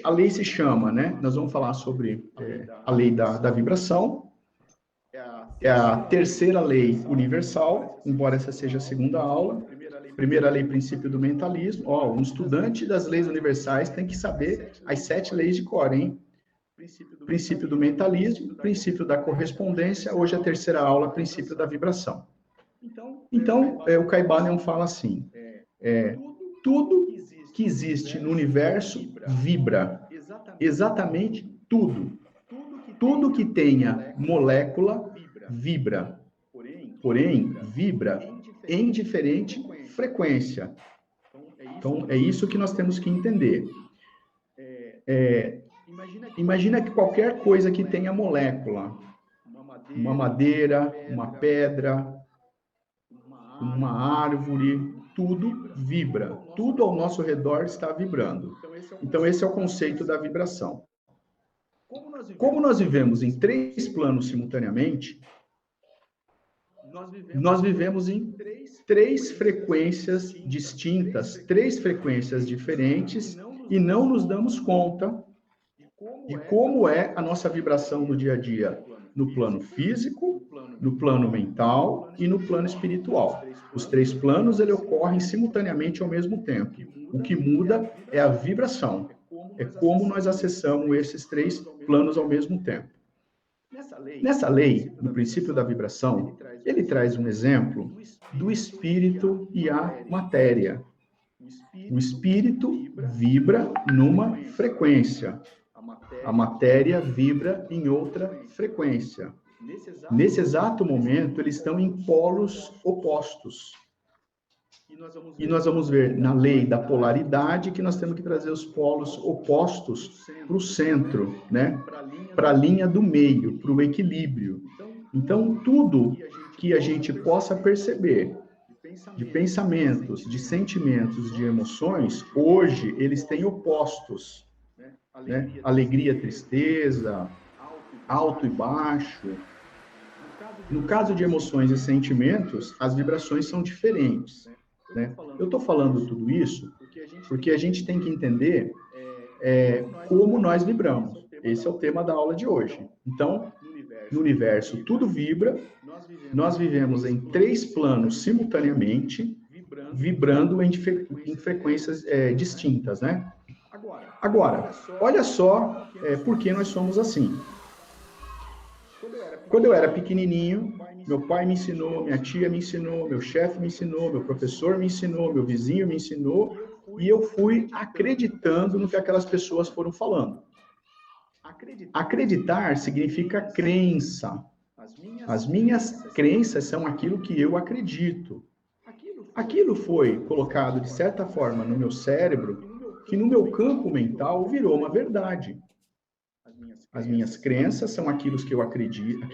A lei se chama, né? Nós vamos falar sobre a lei da vibração. É a terceira lei universal, embora essa seja a segunda aula. Primeira lei, princípio do mentalismo. Um estudante das leis universais tem que saber as 7 leis de cor, hein? Princípio do mentalismo, princípio da correspondência. Hoje a terceira aula, princípio da vibração. Então, o Caibalion fala assim, tudo que existe no universo vibra. Exatamente tudo. Tudo que tenha molécula vibra. Porém, vibra em diferente frequência. Então, é isso que nós temos que entender. Imagina que qualquer coisa que tenha molécula, uma madeira, uma pedra, uma árvore, tudo vibra. Tudo ao nosso redor está vibrando. Então, esse é o conceito da vibração. Como nós vivemos em 3 planos simultaneamente, nós vivemos em 3 frequências distintas, 3 frequências diferentes, e não nos damos conta de como é a nossa vibração no dia a dia, no plano físico, no plano mental e no plano espiritual. Os 3 planos, eles ocorrem simultaneamente ao mesmo tempo. O que muda é a vibração. É como nós acessamos esses 3 planos ao mesmo tempo. Nessa lei, no princípio da vibração, ele traz um exemplo do espírito e a matéria. O espírito vibra numa frequência. A matéria vibra em outra frequência. Nesse exato momento, eles estão em polos opostos. E nós vamos ver na lei da polaridade que nós temos que trazer os polos opostos para o centro, né? Para a linha do meio, para o equilíbrio. Então, tudo que a gente possa perceber de pensamentos, de sentimentos, de emoções, hoje eles têm opostos, né? Alegria, tristeza, alto e baixo. No caso de emoções e sentimentos, as vibrações são diferentes, né? Eu estou falando tudo isso porque a gente tem que entender como nós vibramos. Esse é o tema da aula de hoje. Então, no universo, tudo vibra. Nós vivemos em 3 planos simultaneamente, vibrando em frequências distintas, né? Agora, olha só por que nós somos assim. Quando eu era pequenininho, meu pai me ensinou, minha tia me ensinou, meu chefe me ensinou, meu professor me ensinou, meu vizinho me ensinou, e eu fui acreditando no que aquelas pessoas foram falando. Acreditar significa crença. As minhas crenças são aquilo que eu acredito. Aquilo foi colocado, de certa forma, no meu cérebro, que no meu campo mental virou uma verdade. As minhas crenças são aquilo que eu acredito,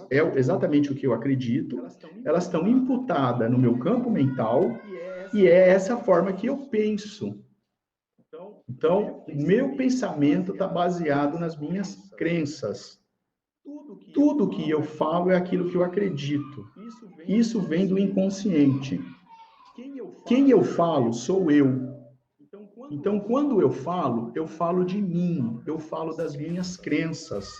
é exatamente o que eu acredito, elas estão imputadas no meu campo mental e é essa forma que eu penso. Então, o meu pensamento está baseado nas minhas crenças. Tudo que eu falo é aquilo que eu acredito. Isso vem do inconsciente. Quem eu falo sou eu. Então, quando eu falo de mim, eu falo das minhas crenças.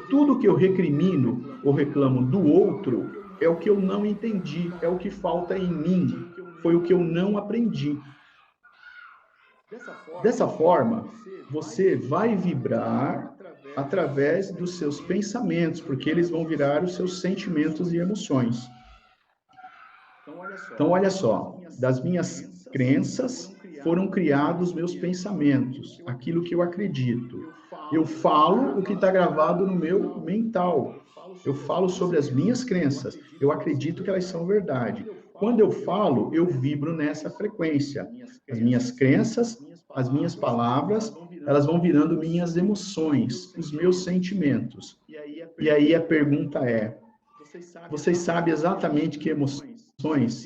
Tudo que eu recrimino ou reclamo do outro é o que eu não entendi, é o que falta em mim, foi o que eu não aprendi. Dessa forma, você vai vibrar através dos seus pensamentos, porque eles vão virar os seus sentimentos e emoções. Então, olha só, das minhas crenças foram criados meus pensamentos, aquilo que eu acredito. Eu falo o que está gravado no meu mental. Eu falo sobre as minhas crenças. Eu acredito que elas são verdade. Quando eu falo, eu vibro nessa frequência. As minhas crenças, as minhas palavras, elas vão virando minhas emoções, os meus sentimentos. E aí a pergunta é, vocês sabem exatamente que emoções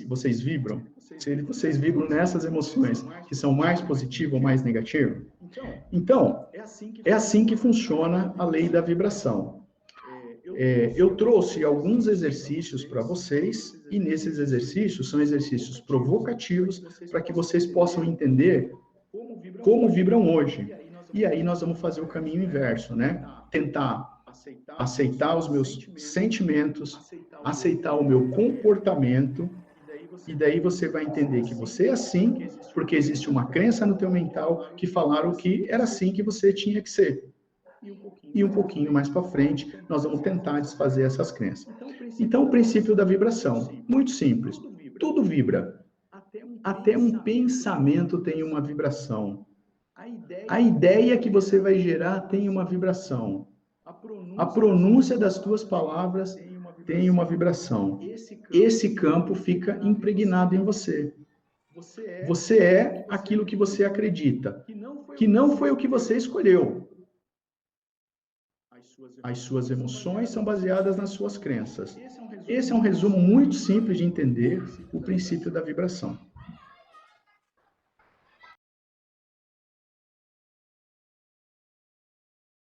vocês vibram? Se vocês vibram nessas emoções que são mais positivas ou mais negativas? Então, é assim que funciona a lei da vibração. Eu trouxe alguns exercícios para vocês, e nesses exercícios são exercícios provocativos para que vocês possam entender como vibram hoje. E aí nós vamos fazer o caminho inverso, né? Tentar aceitar os meus sentimentos, aceitar o meu comportamento, e daí você vai entender que você é assim, porque existe uma crença no teu mental que falaram que era assim que você tinha que ser. E um pouquinho mais para frente, nós vamos tentar desfazer essas crenças. Então, o princípio da vibração, muito simples. Tudo vibra. Até um pensamento tem uma vibração. A ideia que você vai gerar tem uma vibração. A pronúncia das tuas palavras tem uma vibração. Esse campo fica impregnado em você. Você é aquilo que você acredita, que não foi o que você escolheu. As suas emoções são baseadas nas suas crenças. Esse é um resumo muito simples de entender o princípio da vibração.